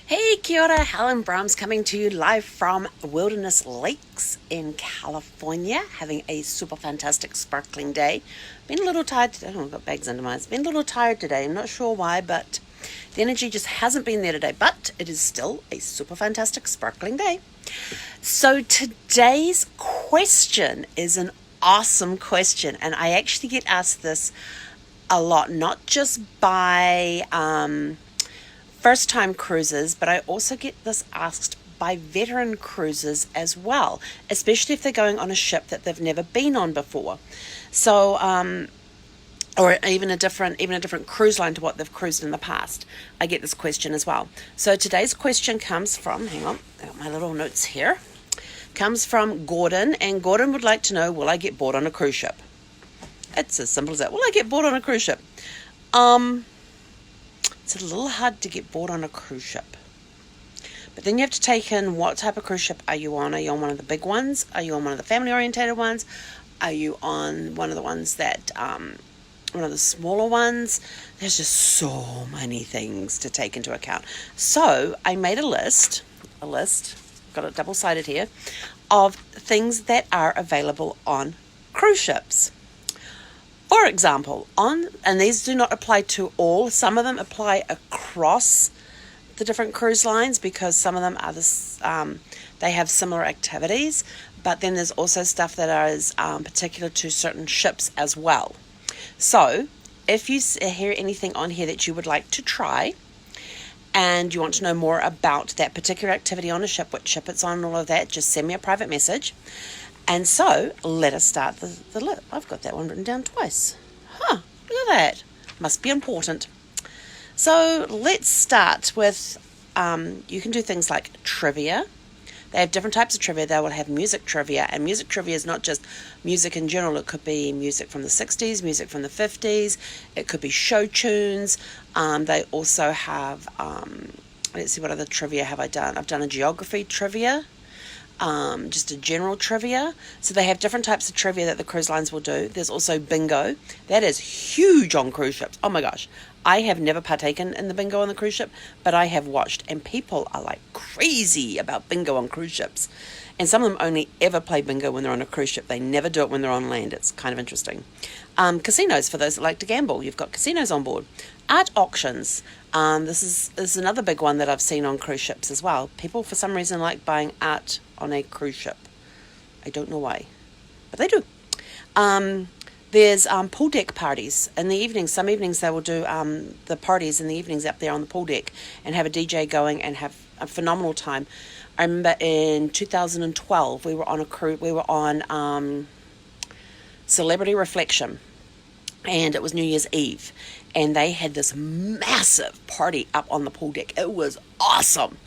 Hey, kia ora, Helen Brahms coming to you live from Wilderness Lakes in California, having a super fantastic sparkling day. Been a little tired today. Oh, I've got bags under my eyes. Been a little tired today. I'm not sure why, but the energy just hasn't been there today. But it is still a super fantastic sparkling day. So today's question is an awesome question, and I actually get asked this a lot, not just by first time cruisers, but I also get this asked by veteran cruisers as well, especially if they're going on a ship that they've never been on before. So, or even a different cruise line to what they've cruised in the past. I get this question as well. So today's question comes from, hang on, I got my little notes here, comes from Gordon, and Gordon would like to know, will I get bored on a cruise ship? It's as simple as that. Will I get bored on a cruise ship? It's a little hard to get bored on a cruise ship. But then you have to take in what type of cruise ship are you on? Are you on one of the big ones? Are you on one of the family-orientated ones? Are you on one of the ones that, one of the smaller ones? There's just so many things to take into account. So I made a list, got it double-sided here, of things that are available on cruise ships. For example, and these do not apply to all, some of them apply across the different cruise lines because some of them are they have similar activities, but then there's also stuff that is particular to certain ships as well. So if you hear anything on here that you would like to try and you want to know more about that particular activity on a ship, what ship it's on, and all of that, just send me a private message. And so, let us start the list. I've got that one written down twice. Look at that. Must be important. So, let's start with, you can do things like trivia. They have different types of trivia. They will have music trivia. And music trivia is not just music in general. It could be music from the 60s, music from the 50s. It could be show tunes. They also have, let's see, what other trivia have I done? I've done a geography trivia. Just a general trivia. So they have different types of trivia that the cruise lines will do. There's also bingo. That is huge on cruise ships. Oh my gosh. I have never partaken in the bingo on the cruise ship, but I have watched, and people are like crazy about bingo on cruise ships. And some of them only ever play bingo when they're on a cruise ship. They never do it when they're on land. It's kind of interesting. Casinos, for those that like to gamble. You've got casinos on board. Art auctions. This is another big one that I've seen on cruise ships as well. People, for some reason, like buying art on a cruise ship. I don't know why, but they do. There's pool deck parties in the evenings. Some evenings they will do the parties in the evenings up there on the pool deck and have a DJ going and have a phenomenal time. I remember in 2012 we were on a cruise. We were on Celebrity Reflection, and it was New Year's Eve, and they had this massive party up on the pool deck. It was awesome.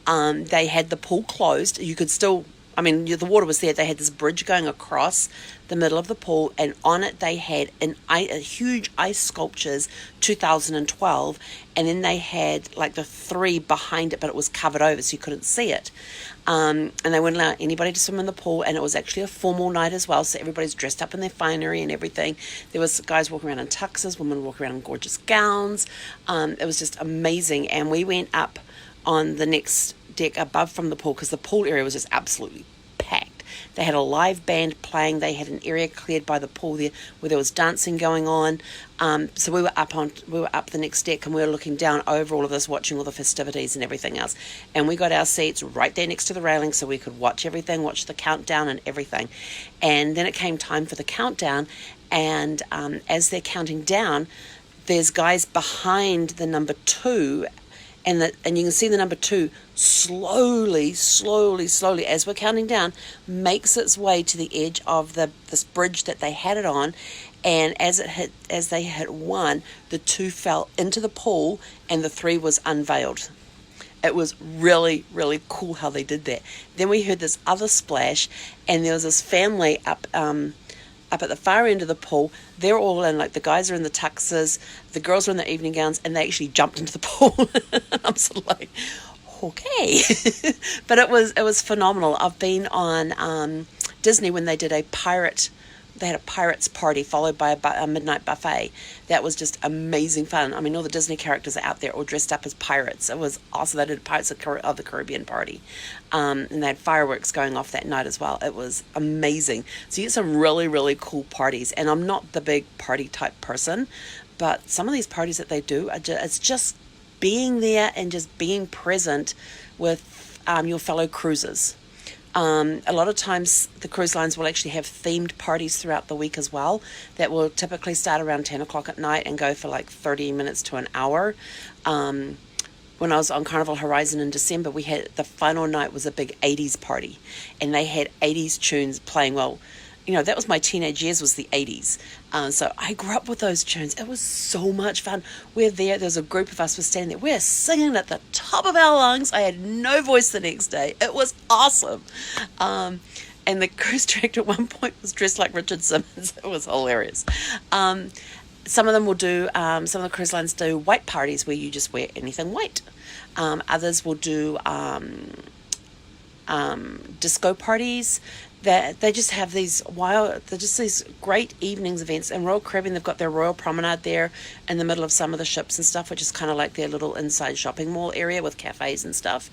They had the pool closed. You could still, the water was there. They had this bridge going across the middle of the pool, and on it they had a huge ice sculptures, 2012, and then they had like the three behind it, but it was covered over so you couldn't see it. And they wouldn't allow anybody to swim in the pool, and it was actually a formal night as well, so everybody's dressed up in their finery and everything. There was guys walking around in tuxes, women walking around in gorgeous gowns. It was just amazing, and we went up on the next deck above from the pool because the pool area was just absolutely packed. They had a live band playing. They had an area cleared by the pool there where there was dancing going on. So we were up the next deck, and we were looking down over all of this, watching all the festivities and everything else. And we got our seats right there next to the railing so we could watch everything, watch the countdown and everything. And then it came time for the countdown, and as they're counting down, there's guys behind the number 2, and you can see the number 2 slowly, as we're counting down, makes its way to the edge of this bridge that they had it on, and as they hit 1, the 2 fell into the pool, and the 3 was unveiled. It was really, really cool how they did that. Then we heard this other splash, and there was this family up at the far end of the pool. They're all in, like, the guys are in the tuxes, the girls are in their evening gowns, and they actually jumped into the pool. I'm sort of like, okay. But it was phenomenal. I've been on Disney when they did a pirate they had a pirates party followed by a midnight buffet. That was just amazing fun. I mean, all the Disney characters are out there all dressed up as pirates. It was awesome. They did a Pirates of the Caribbean party. And they had fireworks going off that night as well. It was amazing. So you get some really, really cool parties. And I'm not the big party type person, but some of these parties that they do, it's just being there and just being present with your fellow cruisers. A lot of times the cruise lines will actually have themed parties throughout the week as well that will typically start around 10 o'clock at night and go for like 30 minutes to an hour. When I was on Carnival Horizon in December, we had the final night was a big 80s party, and they had 80s tunes playing. Well, you know, that was my teenage years, was the 80s. So I grew up with those tunes. It was so much fun. There's a group of us were standing there. We're singing at the top of our lungs. I had no voice the next day. It was awesome. And the cruise director at one point was dressed like Richard Simmons. It was hilarious. Some of them will do, some of the cruise lines do white parties where you just wear anything white. Others will do disco parties. They just have these great evenings events. And Royal Caribbean, they've got their Royal Promenade there in the middle of some of the ships and stuff, which is kind of like their little inside shopping mall area with cafes and stuff.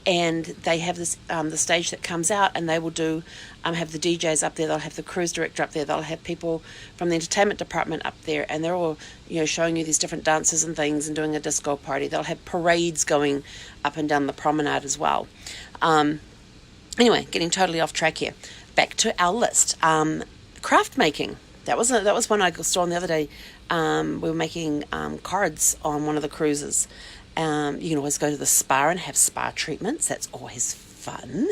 And they have this the stage that comes out, and they will do have the DJs up there. They'll have the cruise director up there. They'll have people from the entertainment department up there, and they're all, you know, showing you these different dances and things and doing a disco party. They'll have parades going up and down the promenade as well. Anyway, getting totally off track here. Back to our list. Craft making. That was one I saw on the other day. We were making cards on one of the cruises. You can always go to the spa and have spa treatments. That's always fun.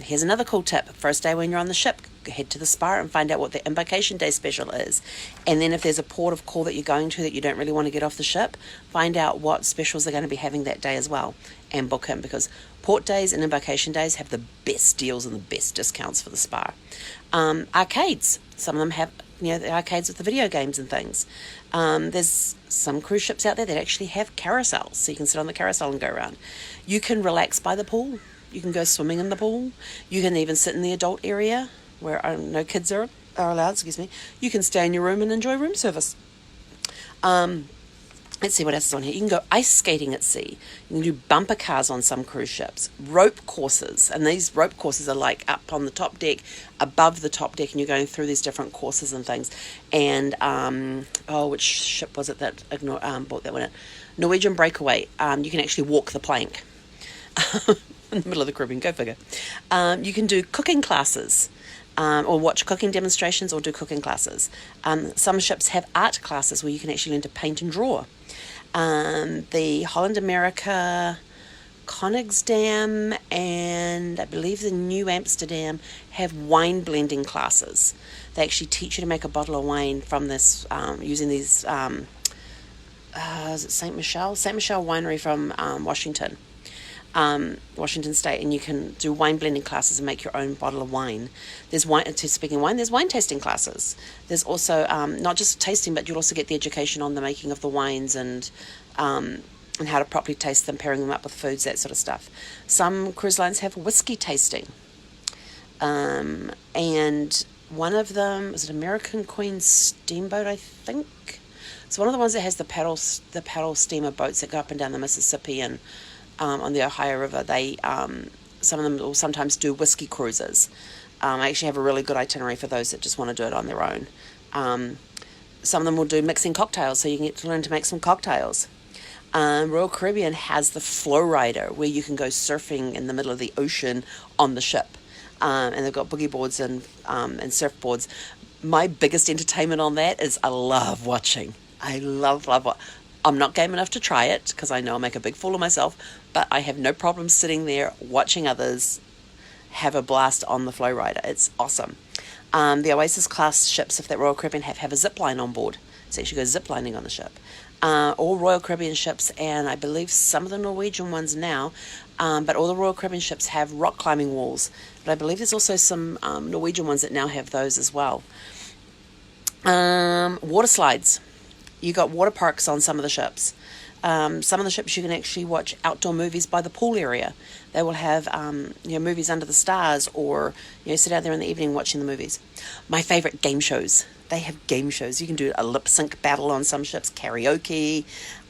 Here's another cool tip. First day when you're on the ship, head to the spa and find out what the Embarkation Day special is. And then if there's a port of call that you're going to that you don't really want to get off the ship, find out what specials they're going to be having that day as well and book in, because port days and Embarkation Days have the best deals and the best discounts for the spa. Arcades. Some of them have, you know, the arcades with the video games and things. There's some cruise ships out there that actually have carousels, so you can sit on the carousel and go around. You can relax by the pool. You can go swimming in the pool. You can even sit in the adult area where no kids are allowed, You can stay in your room and enjoy room service. Let's see what else is on here. You can go ice skating at sea. You can do bumper cars on some cruise ships. Rope courses. And these rope courses are like up on the top deck, above the top deck, and you're going through these different courses and things. And, which ship was it that bought that one in? Norwegian Breakaway. You can actually walk the plank in the middle of the Caribbean. Go figure. You can do cooking classes. Or watch cooking demonstrations or do cooking classes. Some ships have art classes where you can actually learn to paint and draw. The Holland America, Koningsdam, and I believe the New Amsterdam have wine blending classes. They actually teach you to make a bottle of wine from this, using these, is it St. Michel? St. Michel Winery from Washington State, and you can do wine blending classes and make your own bottle of wine. There's wine tasting classes. There's also not just tasting, but you'll also get the education on the making of the wines and how to properly taste them, pairing them up with foods, that sort of stuff. Some cruise lines have whiskey tasting, and one of them is an American Queen Steamboat, I think. It's one of the ones that has the paddle steamer boats that go up and down the Mississippi and on the Ohio River. They some of them will sometimes do whiskey cruises. I actually have a really good itinerary for those that just want to do it on their own. Some of them will do mixing cocktails, so you can get to learn to make some cocktails. Royal Caribbean has the Flow Rider, where you can go surfing in the middle of the ocean on the ship. And they've got boogie boards and surfboards. My biggest entertainment on that is I love watching. I love I'm not game enough to try it because I know I'll make a big fool of myself, but I have no problem sitting there watching others have a blast on the Flow Rider. It's awesome. The Oasis class ships, if that Royal Caribbean have a zip line on board. So you actually go zip lining on the ship. All Royal Caribbean ships, and I believe some of the Norwegian ones now, but all the Royal Caribbean ships have rock climbing walls. But I believe there's also some Norwegian ones that now have those as well. Water slides. You got water parks on some of the ships. Some of the ships you can actually watch outdoor movies by the pool area. They will have movies under the stars, or sit out there in the evening watching the movies. My favourite, game shows. They have game shows. You can do a lip sync battle on some ships, karaoke.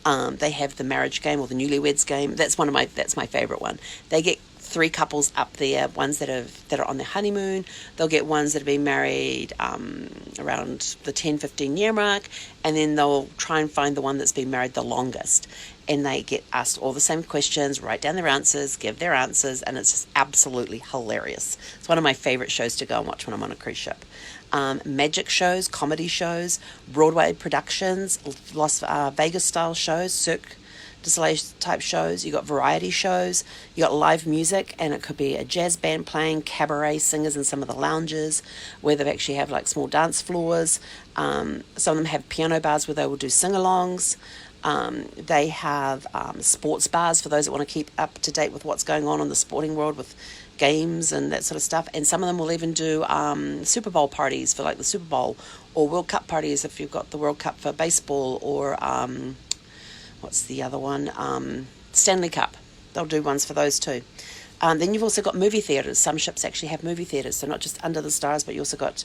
They have the marriage game or the newlyweds game. That's my favourite one. They get 3 couples up there, ones that are on their honeymoon. They'll get ones that have been married around the 10-15 year mark, and then they'll try and find the one that's been married the longest. And they get asked all the same questions, write down their answers, give their answers, and it's just absolutely hilarious. It's one of my favourite shows to go and watch when I'm on a cruise ship. Magic shows, comedy shows, Broadway productions, Las Vegas style shows, Cirque du Soleil type shows. You got variety shows, you got live music, and it could be a jazz band playing, cabaret singers in some of the lounges where they actually have like small dance floors. Some of them have piano bars where they will do sing-alongs. They have sports bars for those that want to keep up to date with what's going on in the sporting world with games and that sort of stuff. And some of them will even do Super Bowl parties for like the Super Bowl, or World Cup parties if you've got the World Cup for baseball, or what's the other one? Stanley Cup. They'll do ones for those too. Then you've also got movie theatres. Some ships actually have movie theatres, so not just under the stars, but you also got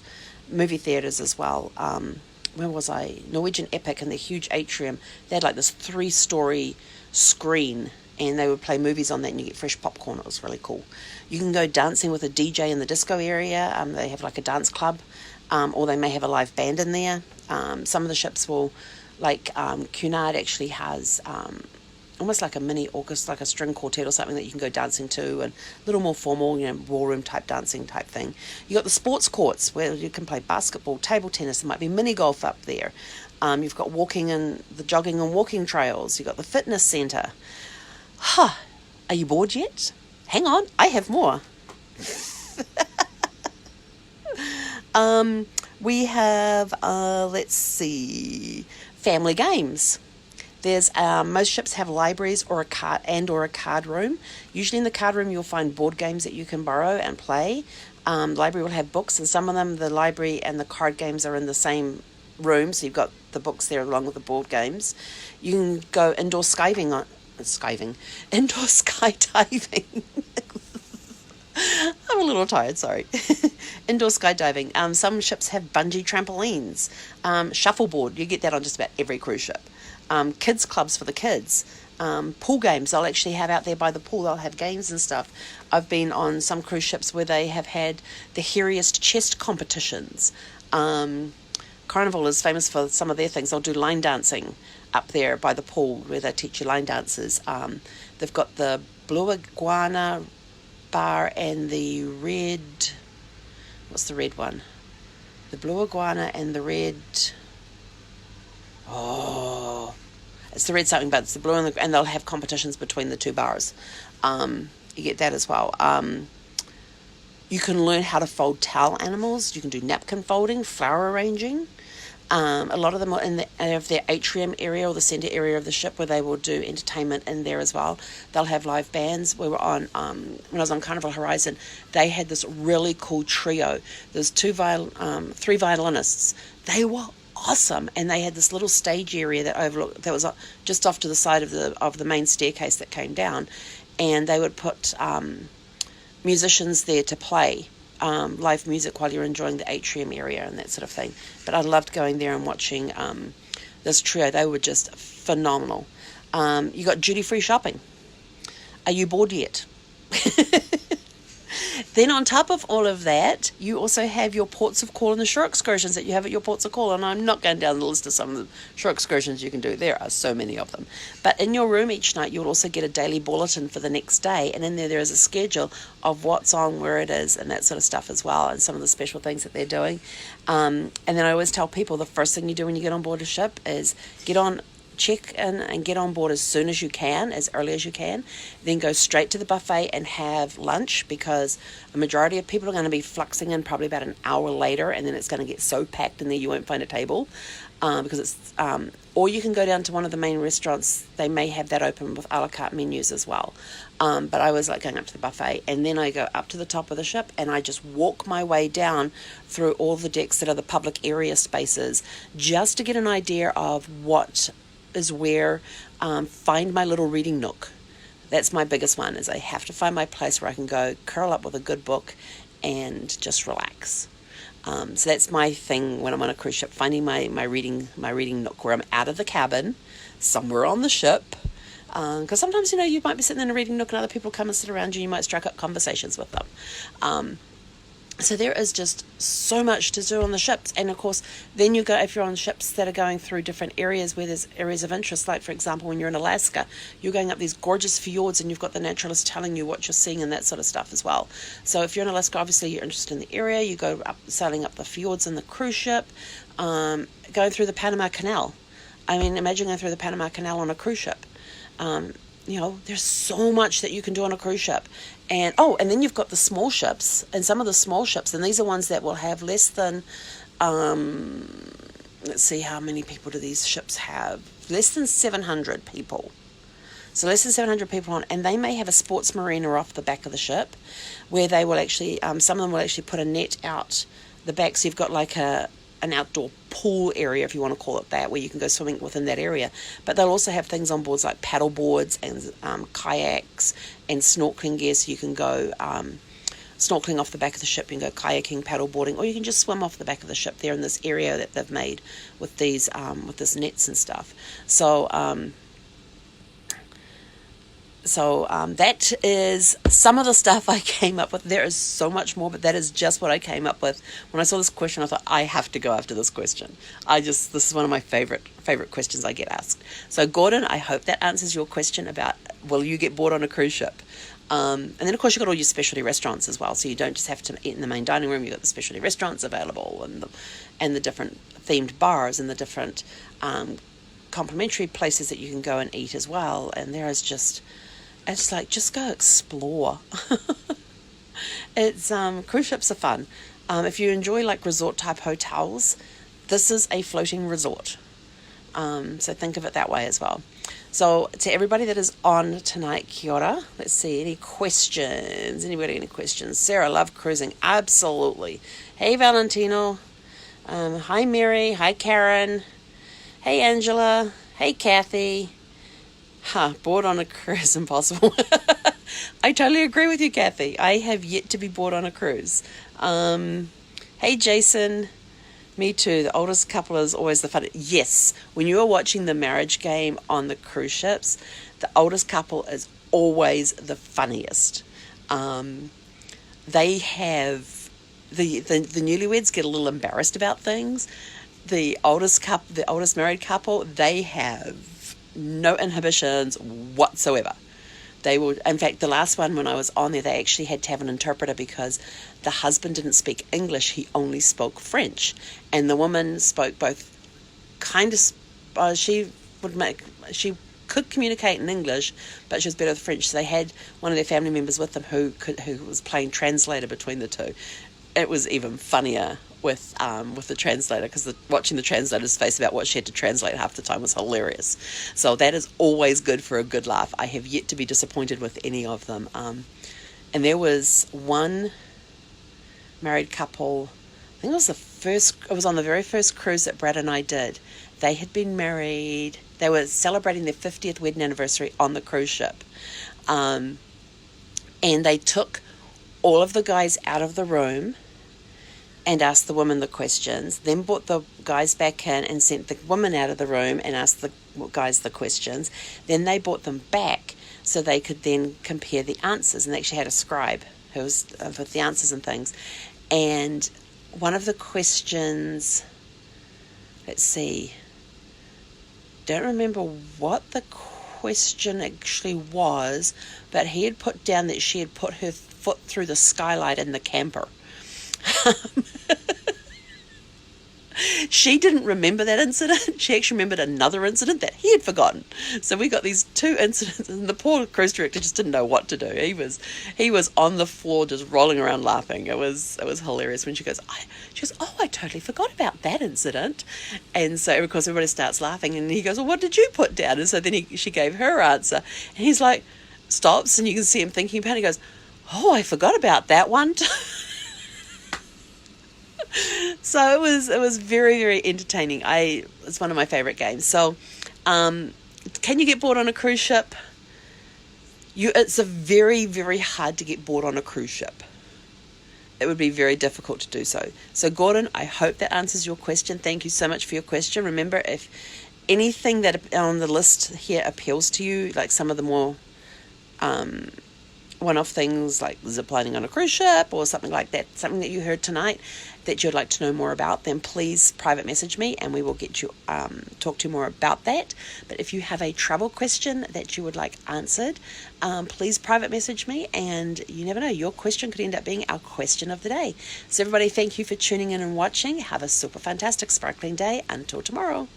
movie theatres as well. Where was I? Norwegian Epic, in the huge atrium. They had like this 3-story screen, and they would play movies on that, and you get fresh popcorn. It was really cool. You can go dancing with a DJ in the disco area. They have like a dance club, or they may have a live band in there. Some of the ships will, like Cunard actually has almost like a mini orchestra, like a string quartet or something that you can go dancing to, and a little more formal, ballroom type dancing type thing. You got the sports courts where you can play basketball, table tennis. There might be mini golf up there. You've got walking and the jogging and walking trails. You've got the fitness centre. Are you bored yet? Hang on, I have more. We have, let's see, family games. There's most ships have libraries or a card room. Usually in the card room you'll find board games that you can borrow and play. Library will have books, and some of them, the library and the card games are in the same room, so you've got the books there along with the board games. You can go indoor indoor skydiving. I'm a little tired, sorry. Indoor skydiving. Some ships have bungee trampolines. Shuffleboard, you get that on just about every cruise ship. Kids clubs for the kids. Pool games they'll actually have out there by the pool. They'll have games and stuff. I've been on some cruise ships where they have had the hairiest chest competitions. Carnival is famous for some of their things. They'll do line dancing up there by the pool where they teach you line dances. They've got the Blue Iguana bar and the red... What's the red one? The Blue Iguana and the red... Oh, it's the red something, but it's the blue and they'll have competitions between the 2 bars. You get that as well. You can learn how to fold towel animals. You can do napkin folding, flower arranging. A lot of them are in their atrium area or the centre area of the ship where they will do entertainment in there as well. They'll have live bands. We were on, when I was on Carnival Horizon, they had this really cool trio. There's 3 violinists. They were awesome, and they had this little stage area that was just off to the side of the main staircase that came down, and they would put musicians there to play live music while you're enjoying the atrium area and that sort of thing. But I loved going there and watching this trio. They were just phenomenal. You got duty-free shopping. Are you bored yet? Then on top of all of that, you also have your ports of call and the shore excursions that you have at your ports of call. And I'm not going down the list of some of the shore excursions you can do. There are so many of them. But in your room each night, you'll also get a daily bulletin for the next day. And in there is a schedule of what's on, where it is, and that sort of stuff as well, and some of the special things that they're doing. And then I always tell people the first thing you do when you get on board a ship is check in and get on board as soon as you can, as early as you can, then go straight to the buffet and have lunch, because a majority of people are going to be fluxing in probably about an hour later, and then it's going to get so packed in there you won't find a table, because it's or you can go down to one of the main restaurants. They may have that open with a la carte menus as well, but I always like going up to the buffet, and then I go up to the top of the ship and I just walk my way down through all the decks that are the public area spaces, just to get an idea of what is where. find my little reading nook. That's my biggest one, is I have to find my place where I can go curl up with a good book and just relax. So that's my thing when I'm on a cruise ship, finding my reading nook where I'm out of the cabin, somewhere on the ship. Because sometimes, you might be sitting in a reading nook and other people come and sit around you, you might strike up conversations with them. So there is just so much to do on the ships. And of course, then you go, if you're on ships that are going through different areas where there's areas of interest, like for example, when you're in Alaska, you're going up these gorgeous fjords and you've got the naturalist telling you what you're seeing and that sort of stuff as well. So if you're in Alaska, obviously you're interested in the area, you go up, sailing up the fjords in the cruise ship, going through the Panama Canal. I mean, imagine going through the Panama Canal on a cruise ship. There's so much that you can do on a cruise ship. And then you've got the small ships, and some of the small ships, and these are ones that will have less than, let's see, how many people do these ships have? Less than 700 people. So less than 700 people on, and they may have a sports marina off the back of the ship, where they will actually, some of them will actually put a net out the back, so you've got like an outdoor pool area, if you want to call it that, where you can go swimming within that area. But they'll also have things on boards like paddle boards and kayaks and snorkeling gear, so you can go snorkeling off the back of the ship, you can go kayaking, paddle boarding, or you can just swim off the back of the ship there in this area that they've made with these with this nets and stuff. So that is some of the stuff I came up with. There is so much more, but that is just what I came up with. When I saw this question, I thought, I have to go after this question. This is one of my favorite questions I get asked. So Gordon, I hope that answers your question about, will you get bored on a cruise ship? And then, of course, you've got all your specialty restaurants as well. So you don't just have to eat in the main dining room. You've got the specialty restaurants available and the different themed bars and the different complimentary places that you can go and eat as well. And there is just... It's like, just go explore. Cruise ships are fun. If you enjoy like resort type hotels, this is a floating resort. So think of it that way as well. So to everybody that is on tonight, kia ora. Let's see, any questions? Anybody any questions? Sarah, love cruising. Absolutely. Hey, Valentino. Hi, Mary. Hi, Karen. Hey, Angela. Hey, Kathy. Bored on a cruise, impossible. I totally agree with you, Kathy. I have yet to be bored on a cruise. Hey, Jason. Me too. The oldest couple is always the fun. Yes, when you are watching the marriage game on the cruise ships, the oldest couple is always the funniest. They have... The newlyweds get a little embarrassed about things. The oldest married couple, they have no inhibitions whatsoever. They will, in fact, the last one when I was on there, they actually had to have an interpreter because the husband didn't speak English, he only spoke French. And the woman spoke both she could communicate in English, but she was better with French. So they had one of their family members with them who was playing translator between the two. It was even funnier with the translator, because watching the translator's face about what she had to translate half the time was hilarious. So that is always good for a good laugh. I have yet to be disappointed with any of them. And there was one married couple, I think it was on the very first cruise that Brad and I did. They had been married, they were celebrating their 50th wedding anniversary on the cruise ship. And they took all of the guys out of the room and asked the women the questions, then brought the guys back in and sent the women out of the room and asked the guys the questions. Then they brought them back so they could then compare the answers, and they actually had a scribe who was with the answers and things. And one of the questions, let's see, don't remember what the question actually was, but he had put down that she had put her foot through the skylight in the camper. She didn't remember that incident. She actually remembered another incident that he had forgotten. So we got these two incidents, and the poor cruise director just didn't know what to do. He was on the floor just rolling around laughing. It was hilarious when she goes, oh, I totally forgot about that incident. And so, of course, everybody starts laughing, and he goes, well, what did you put down? And so then she gave her answer, and he's like, stops, and you can see him thinking about it. He goes, oh, I forgot about that one. So it was very, very entertaining. It's one of my favorite games. So a Can you get bored on a cruise ship? It's a very, very hard to get bored on a cruise ship. It would be very difficult to do so. So Gordon, I hope that answers your question. Thank you so much for your question. Remember, if anything that on the list here appeals to you, like some of the more one-off things like ziplining on a cruise ship or something like that, something that you heard tonight that you'd like to know more about, then please private message me and we will get you talk to you more about that. But if you have a travel question that you would like answered, please private message me, and you never know, your question could end up being our question of the day. So everybody, thank you for tuning in and watching. Have a super fantastic sparkling day. Until tomorrow.